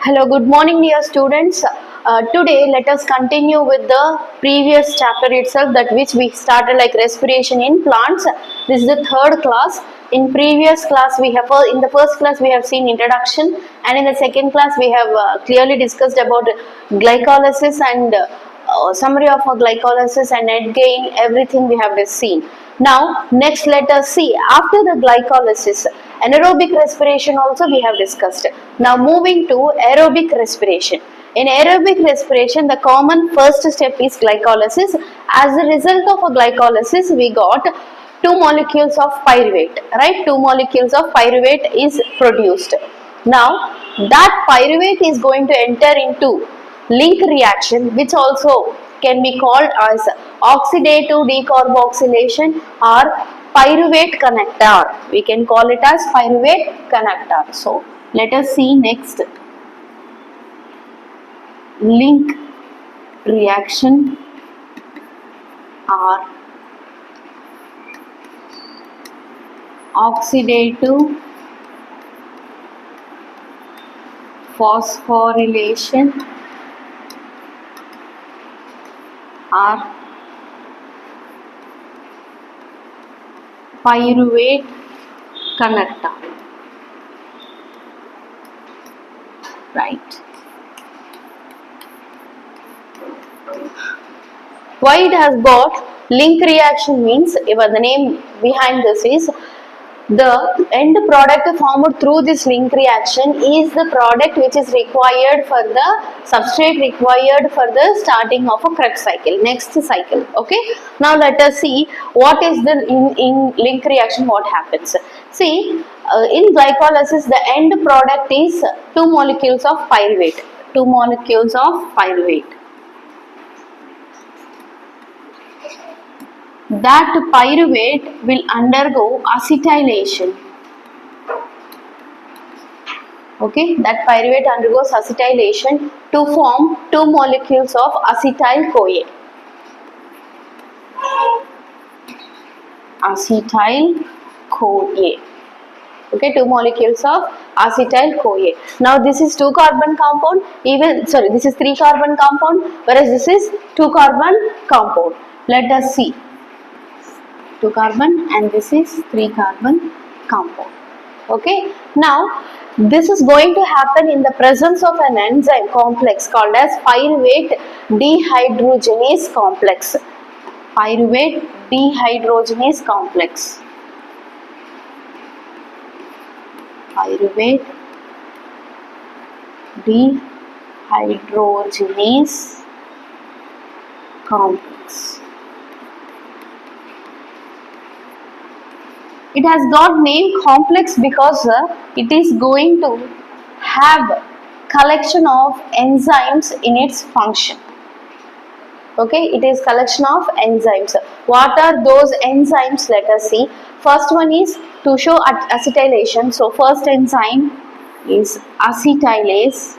Hello, good morning dear students. Today let us continue with the previous chapter itself, that which we started like respiration in plants. This is the third class. In previous class we have, in the first class we have seen introduction, and in the second class we have clearly discussed about glycolysis and summary of glycolysis and net gain, everything we have seen. Now next let us see, after the glycolysis, anaerobic respiration also we have discussed. Now moving to aerobic respiration. In aerobic respiration, the common first step is glycolysis. As a result of a glycolysis, we got two molecules of pyruvate, right? Two molecules of pyruvate is produced. Now that pyruvate is going to enter into link reaction, which also can be called as oxidative decarboxylation or pyruvate connector. We can call it as pyruvate connector. So let us see next, link reaction or oxidative phosphorylation or pyruvate connector, right? Why it has got link reaction means, even the name behind this is, the end product formed through this link reaction is the product which is required for the substrate required for the starting of a Krebs cycle, next cycle. Okay, now let us see what is the in link reaction, what happens. See, in glycolysis the end product is two molecules of pyruvate, two molecules of pyruvate. That pyruvate will undergo acetylation. Okay, that pyruvate undergoes acetylation to form two molecules of acetyl CoA. Acetyl CoA. Okay, two molecules of acetyl CoA. Now this is 2 carbon compound, this is 3 carbon compound, whereas this is 2 carbon compound. Let us see. 2 carbon and this is 3 carbon compound. Okay, now this is going to happen in the presence of an enzyme complex called as pyruvate dehydrogenase complex. Pyruvate dehydrogenase complex. Pyruvate dehydrogenase complex. It has got name complex because it is going to have collection of enzymes in its function. Okay, it is collection of enzymes. What are those enzymes? Let us see. First one is to show acetylation. So first enzyme is acetylase.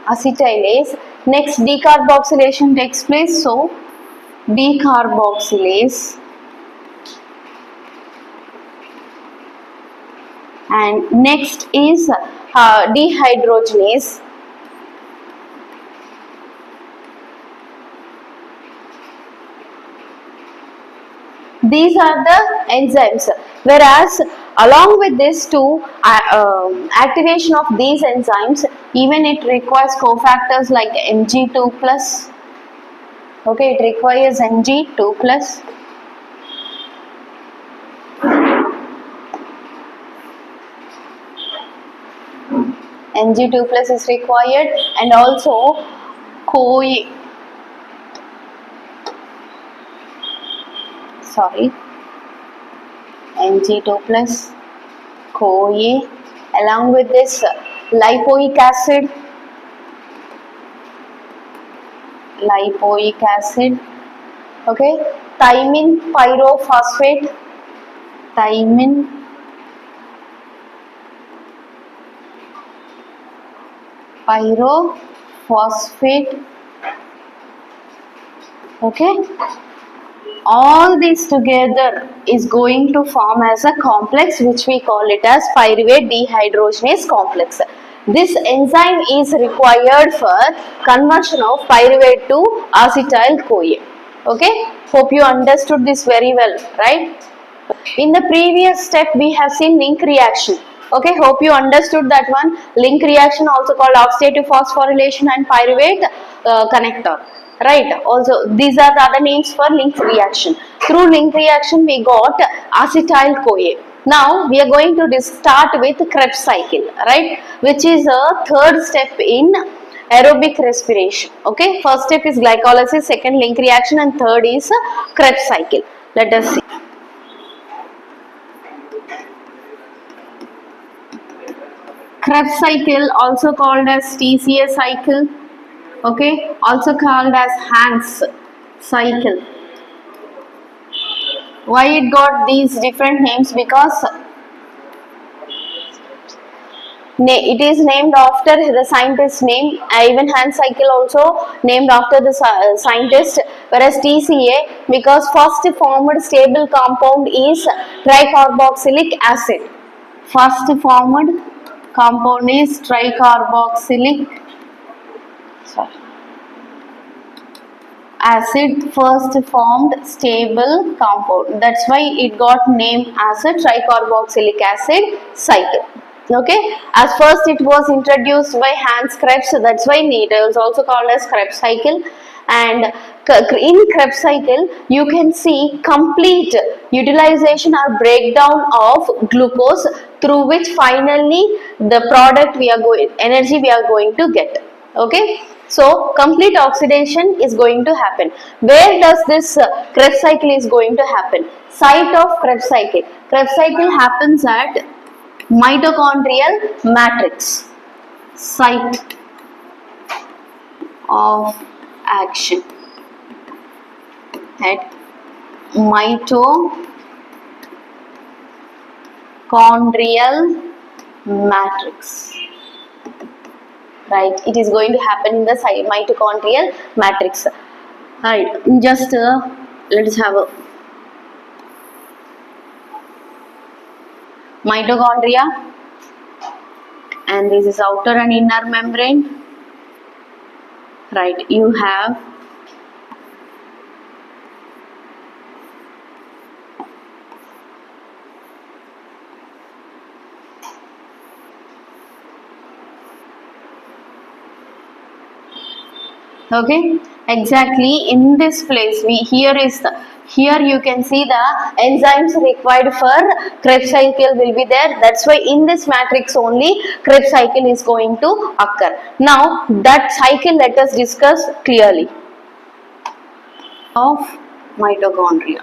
Acetylase. Next decarboxylation takes place. So decarboxylase, and next is dehydrogenase. These are the enzymes, whereas along with this too, activation of these enzymes, even it requires cofactors like Mg2 plus. Okay, it requires Mg2 plus. Mg2 plus is required, and also CoA. Mg2 plus, CoA, along with this lipoic acid. Okay, thymine pyrophosphate. Thymine pyrophosphate. Okay, All this together is going to form as a complex which we call it as pyruvate dehydrogenase complex. This enzyme is required for conversion of pyruvate to acetyl CoA. Okay, hope you understood this very well, right? In the previous step we have seen link reaction. Okay, hope you understood that one. Link reaction, also called oxidative phosphorylation and pyruvate connector, right? Also these are the other names for link reaction. Through link reaction we got acetyl CoA. Now we are going to start with Krebs cycle, right, which is a third step in aerobic respiration. Okay, first step is glycolysis, second link reaction, and third is Krebs cycle. Let us see. Krebs cycle, also called as TCA cycle, okay, also called as Hans cycle. Why it got these different names? Because it is named after the scientist's name. Even Hans cycle also named after the scientist. Whereas TCA, because first formed stable compound is tricarboxylic acid. First formed compound is tricarboxylic acid, first formed stable compound. That's why it got named as a tricarboxylic acid cycle. Okay, as first it was introduced by Hans Krebs, so that's why it is also called as Krebs cycle. And in Krebs cycle you can see complete utilization or breakdown of glucose, through which finally the product we are going, energy we are going to get. Okay, so complete oxidation is going to happen. Where does this Krebs cycle is going to happen? Site of Krebs cycle. Krebs cycle happens at mitochondrial matrix, site of action at mitochondrial matrix, right? It is going to happen in the mitochondrial matrix, right? Just let us have a mitochondria, and this is outer and inner membrane, right? You have okay, exactly in this place here you can see the enzymes required for Krebs cycle will be there. That's why in this matrix only Krebs cycle is going to occur. Now that cycle let us discuss clearly. Of mitochondria.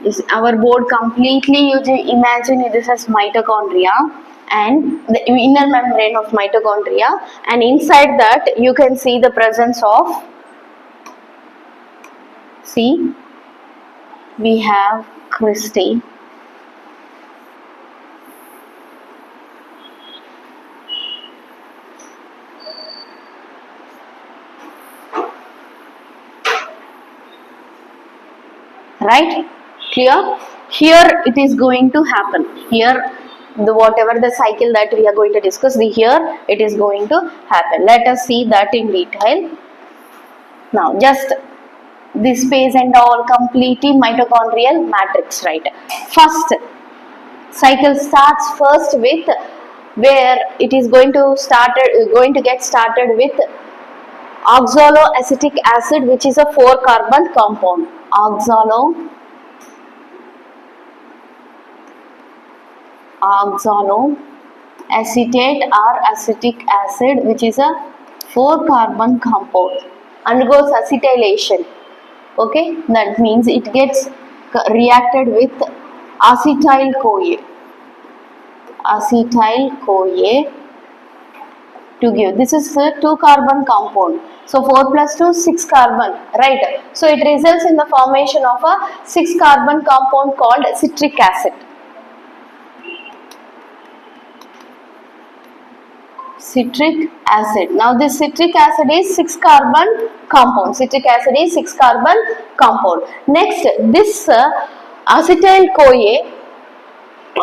Is our board completely, you imagine this as mitochondria and the inner membrane of mitochondria, and inside that you can see the presence of, see, we have cristae, right? Clear? Here it is going to happen. Here the whatever the cycle that we are going to discuss, here it is going to happen. Let us see that in detail. Now just this phase and all completely mitochondrial matrix, right? First cycle starts first with where it is going to get started with oxaloacetic acid, which is a 4-carbon compound. Oxaloacetate or acetic acid, which is a 4-carbon compound, undergoes acetylation. Okay, that means it gets reacted with acetyl CoA. to give. This is a 2 carbon compound. So 4 plus 2 6 carbon, right? So it results in the formation of a 6 carbon compound called citric acid. Citric acid. Now this citric acid is 6 carbon compound. Citric acid is 6 carbon compound. Next, this acetyl CoA,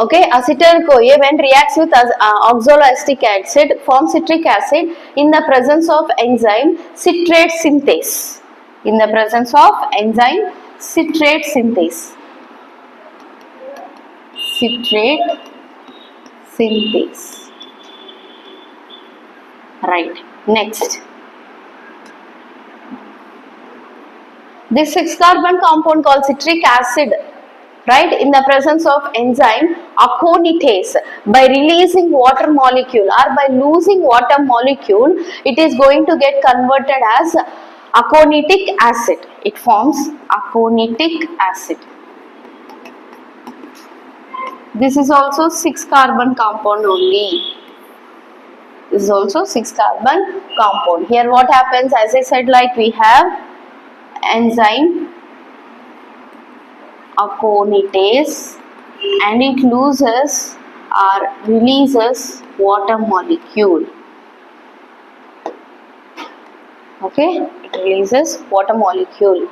okay, acetyl CoA when reacts with oxaloacetic acid forms citric acid in the presence of enzyme citrate synthase. In the presence of enzyme citrate synthase. Citrate synthase. Right. Next. This 6 carbon compound called citric acid, right, in the presence of enzyme aconitase, by releasing water molecule or by losing water molecule, it is going to get converted as aconitic acid. It forms aconitic acid. This is also 6 carbon compound only. This is also 6 carbon compound. Here what happens, as I said, like we have enzyme aconitase and it loses or releases water molecule. Okay, it releases water molecule.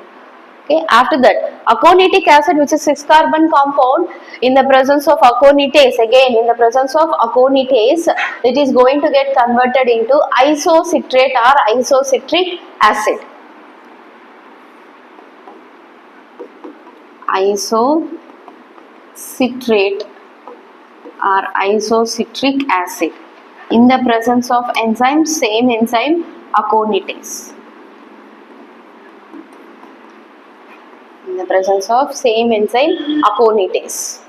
Okay, after that, aconitic acid, which is 6 carbon compound, in the presence of aconitase, again in the presence of aconitase, it is going to get converted into isocitrate or isocitric acid. Isocitrate or isocitric acid in the presence of enzyme, same enzyme aconitase. In the presence of same enzyme aconitase.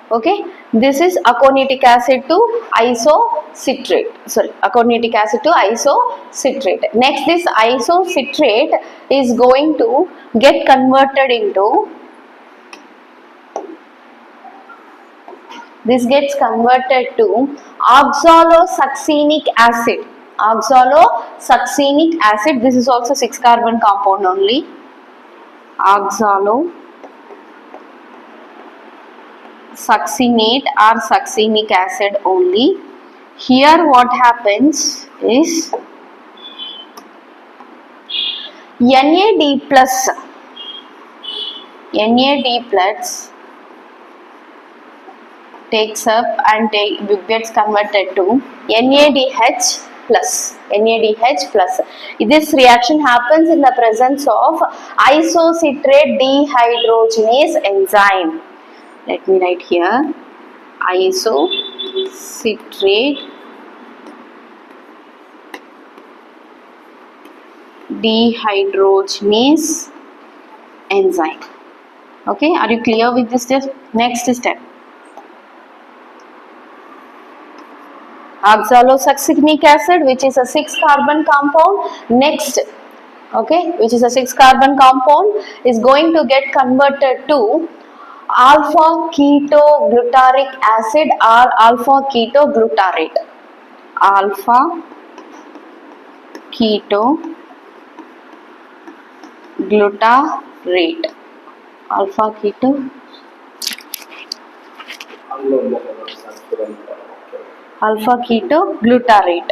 Okay, this is aconitic acid to isocitrate. Sorry, aconitic acid to isocitrate. Next, this isocitrate is going to get converted into, this gets converted to oxalosuccinic acid. Oxalosuccinic acid, this is also 6 carbon compound only. Oxalosuccinate or succinic acid only. Here what happens is NAD plus takes up and gets converted to NADH plus. This reaction happens in the presence of isocitrate dehydrogenase enzyme. Let me write here, isocitrate dehydrogenase enzyme. Okay, are you clear with this step? Next step, oxalosuccinic acid, which is a 6 carbon compound. Next, okay, which is a 6 carbon compound, is going to get converted to alpha ketoglutarate acid or alpha ketoglutarate. Alpha ketoglutarate. Alpha ketoglutarate.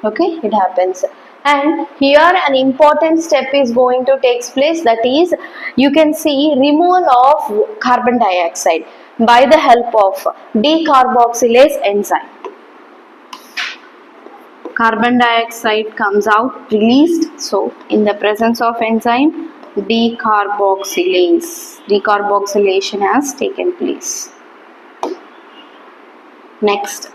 Okay, it happens. And here an important step is going to take place, that is, you can see removal of carbon dioxide by the help of decarboxylase enzyme. Carbon dioxide comes out, released. So in the presence of enzyme, decarboxylation has taken place. Next,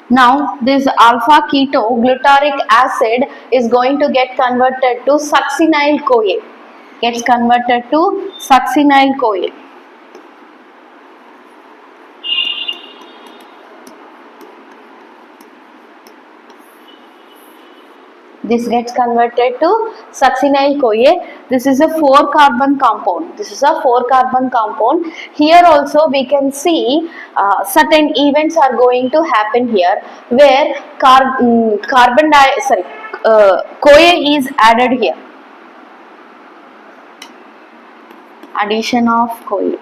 now this alpha ketoglutarate acid is going to get converted to succinyl CoA. Gets converted to succinyl CoA. This gets converted to succinyl CoA. This is a 4 carbon compound. This is a 4 carbon compound. Here also we can see certain events are going to happen here where CoA is added here. Addition of CoA.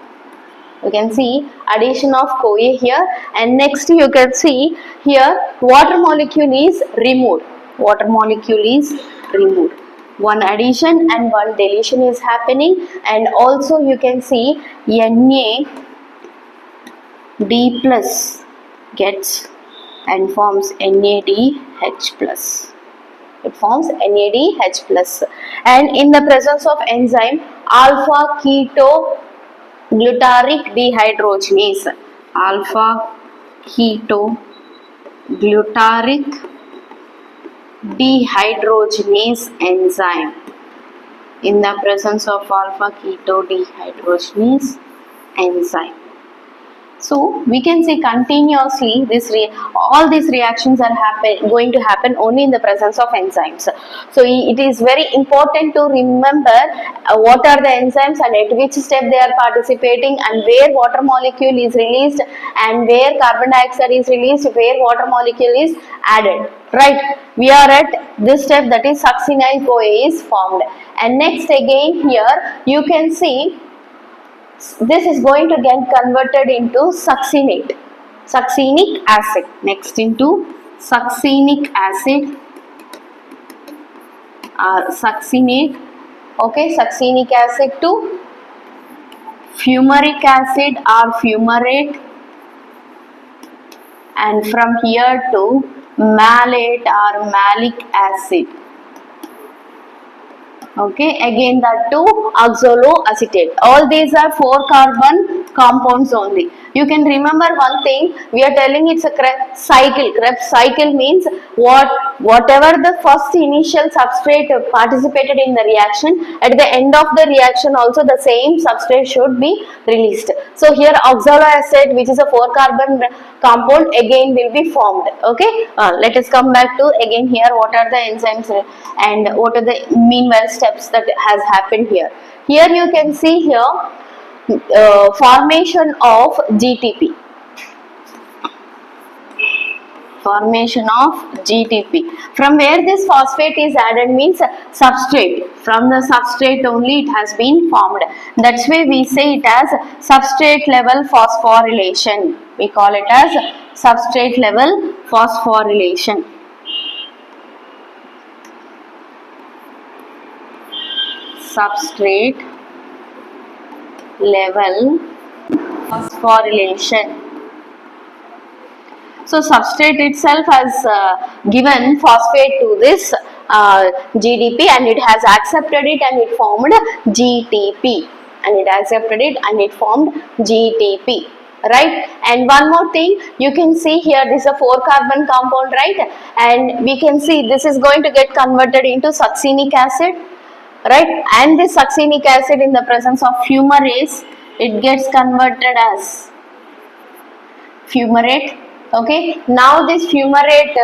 You can see addition of CoA here, and next you can see here water molecule is removed. Water molecule is removed. One addition and one deletion is happening, and also you can see NAD plus gets and forms NADH plus. It forms NADH plus, and in the presence of enzyme alpha keto glutaric dehydrogenase, alpha keto glutaric dehydrogenase enzyme, in the presence of alpha keto dehydrogenase enzyme. So we can see continuously all these reactions are going to happen only in the presence of enzymes. So it is very important to remember what are the enzymes and at which step they are participating, and where water molecule is released and where carbon dioxide is released, where water molecule is added. Right, we are at this step, that is succinyl CoA is formed. And next again here you can see this is going to get converted into succinate, succinic acid. Next into succinic acid or succinate. Okay, succinic acid to fumaric acid or fumarate, and from here to malate or malic acid. Okay, again that to oxaloacetate. All these are 4 carbon compounds only. You can remember one thing, we are telling it's a Krebs cycle. Krebs cycle means whatever the first initial substrate participated in the reaction, at the end of the reaction also the same substrate should be released. So here oxaloacetate, which is a 4 carbon compound, again will be formed. Okay, let us come back to again here what are the enzymes and what are the meanwhile steps that has happened here. Here you can see here formation of GTP. Formation of GTP. From where this phosphate is added means substrate. From the substrate only it has been formed. That's why we say it as substrate level phosphorylation. We call it as substrate level phosphorylation. Substrate level phosphorylation. So substrate itself has given phosphate to this GDP, and it has accepted it and it formed GTP, and it accepted it and it formed GTP. Right, and one more thing, you can see here this is a 4 carbon compound, right, and we can see this is going to get converted into succinic acid, right, and this succinic acid in the presence of fumarase, it gets converted as fumarate. Okay, now this fumarate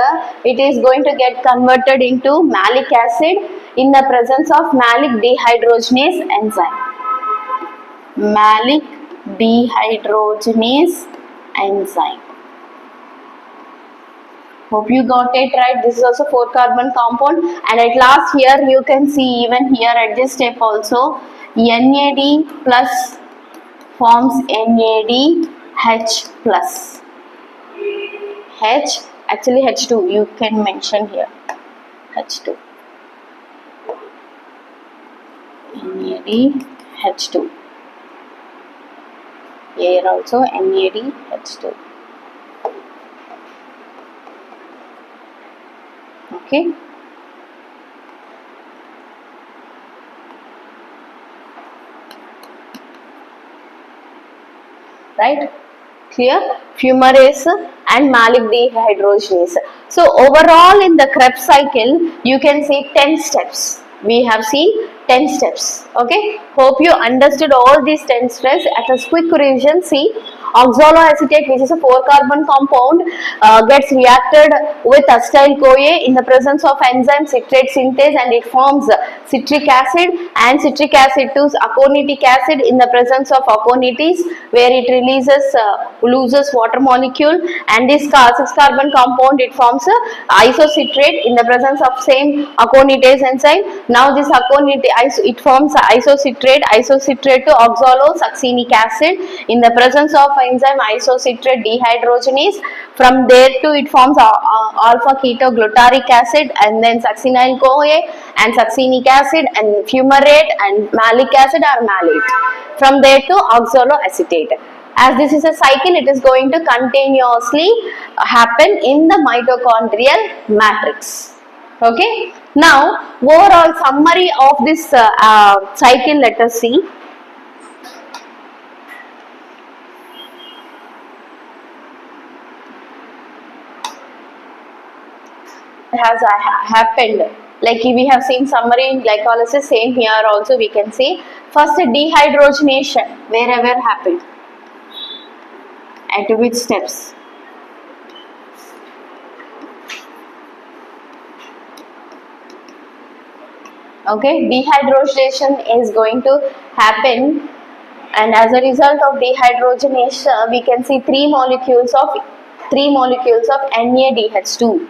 it is going to get converted into malic acid in the presence of malic dehydrogenase enzyme. Malic dehydrogenase enzyme. Hope you got it right. This is also 4 carbon compound, and at last here you can see even here at this step also NAD plus forms NADH plus. H, actually H2 you can mention here, H2, NADH2, here also NADH2. Okay, right, clear? Fumarase and malic dehydrogenase. So overall in the Krebs cycle you can see 10 steps. We have seen 10 steps. Okay, hope you understood all these 10 steps. At a quick revision, see Oxaloacetate, which is a 4-carbon compound, gets reacted with acetyl-CoA in the presence of enzyme citrate synthase, and it forms citric acid, and citric acid to aconitic acid in the presence of aconitis, where it loses water molecule, and this 6-carbon compound, it forms isocitrate in the presence of same aconitase enzyme. Now this it forms isocitrate to oxalosuccinic acid in the presence of enzyme isocitrate dehydrogenase. From there to it forms alpha ketoglutaric acid, and then succinyl CoA and succinic acid and fumarate and malic acid or malate. From there to oxaloacetate. As this is a cycle, it is going to continuously happen in the mitochondrial matrix. Okay. Now, overall summary of this cycle, let us see. Has happened, like we have seen summary in glycolysis, same here also we can see. First, dehydrogenation wherever happened, at which steps? Okay, dehydrogenation is going to happen, and as a result of dehydrogenation we can see three molecules of NADH2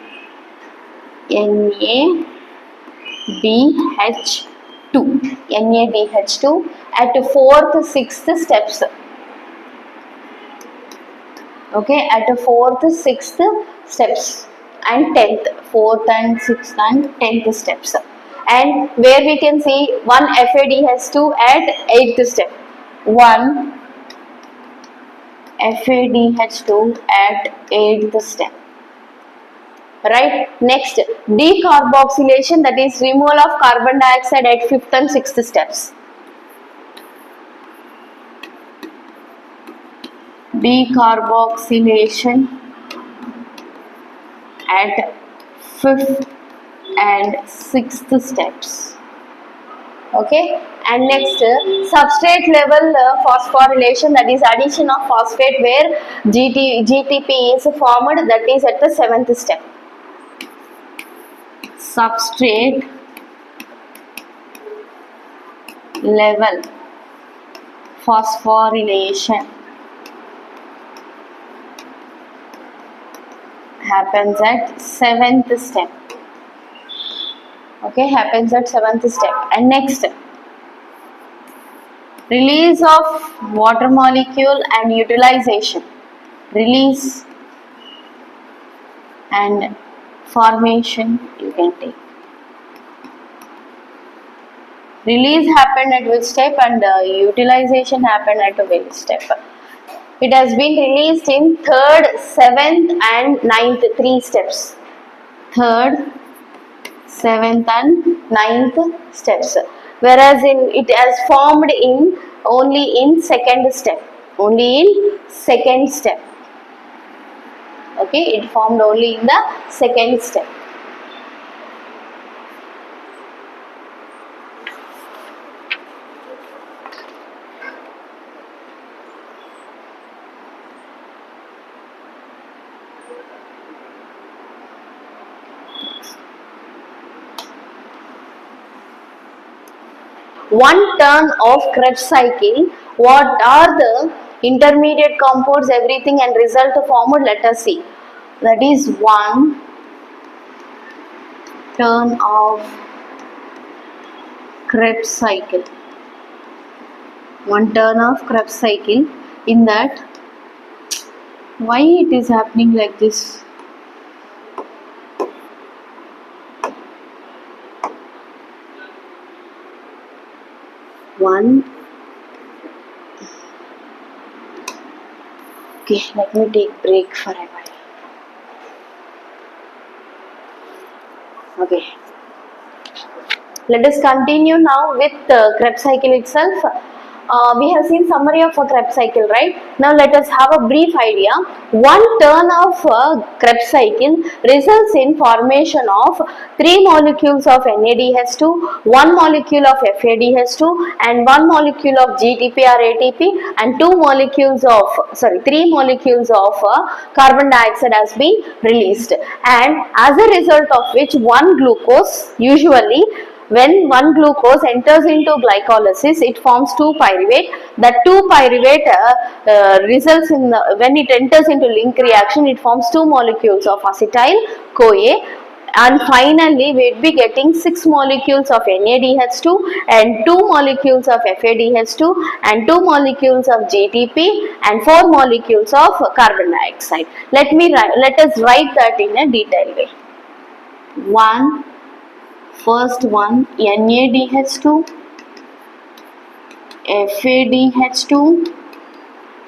NADH2 at 4th, 6th steps. Okay, at 4th, 6th steps and 10th, 4th and 6th and 10th steps, and where we can see one FADH2 at 8th step, one FADH2 at 8th step. Right. Next, decarboxylation, that is removal of carbon dioxide at 5th and 6th steps. Decarboxylation at 5th and 6th steps. Okay. And next, substrate level phosphorylation, that is addition of phosphate where GTP is formed, that is at the 7th step. Substrate level phosphorylation happens at 7th step. Okay, happens at 7th step. And next, release of water molecule and utilization. Release and formation you can take. Release happened at which step, and utilization happened at which step? It has been released in 3rd, 7th and 9th, 3 steps. 3rd, 7th and 9th steps. Whereas it has formed only in 2nd step. Only in 2nd step. Okay, it formed only in the 2nd step. One turn of Krebs cycle, what are the intermediate compounds, everything, and result formed? Let us see. That is one turn of Krebs cycle. One turn of Krebs cycle. In that, why it is happening like this? One. Okay, let me take break for a while. Okay. Let us continue now with the Krebs cycle itself. we have seen summary of a Krebs cycle, right? Now let us have a brief idea. One turn of a Krebs cycle results in formation of 3 molecules of NADH2, 1 molecule of FADH2 and 1 molecule of GTP or ATP and 3 molecules of carbon dioxide has been released, and as a result of which one glucose, usually when one glucose enters into glycolysis, it forms 2-pyruvate. That 2-pyruvate results in, when it enters into link reaction, it forms 2 molecules of acetyl-CoA, and finally we will be getting 6 molecules of NADH2 and 2 molecules of FADH2 and 2 molecules of GTP and 4 molecules of carbon dioxide. Let us write that in a detailed way. First one NADH2, FADH2,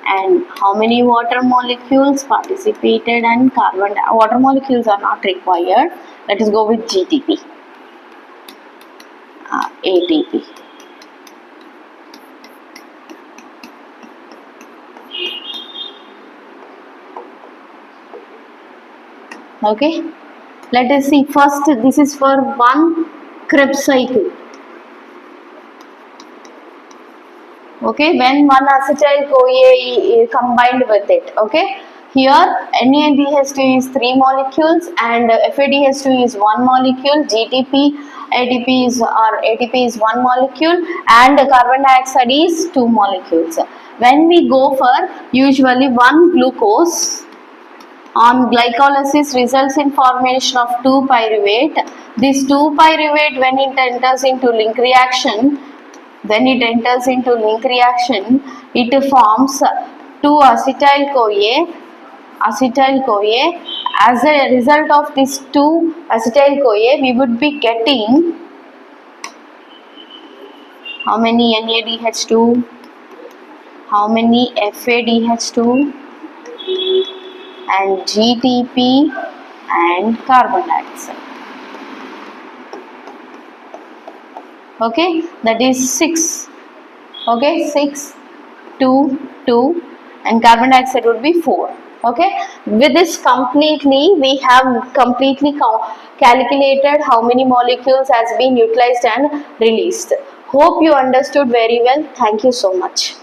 and how many water molecules participated, and water molecules are not required. Let us go with GTP, ATP. Okay, let us see. First, this is for one Krebs cycle. Okay, when one acetyl-CoA combined with it. Okay, here NADH2 is 3 molecules and FADH2 is 1 molecule, GTP, ATP is 1 molecule, and carbon dioxide is 2 molecules. When we go for usually one glucose on glycolysis results in formation of 2-pyruvate. This 2-pyruvate, when it enters into link reaction, it forms 2-acetyl-CoA. As a result of this 2-acetyl-CoA, we would be getting how many NADH2, how many FADH2, and GTP and carbon dioxide. Okay, that is 6. Okay, 6, 2, 2, and carbon dioxide would be 4. Okay, with this completely, we have completely calculated how many molecules has been utilized and released. Hope you understood very well. Thank you so much.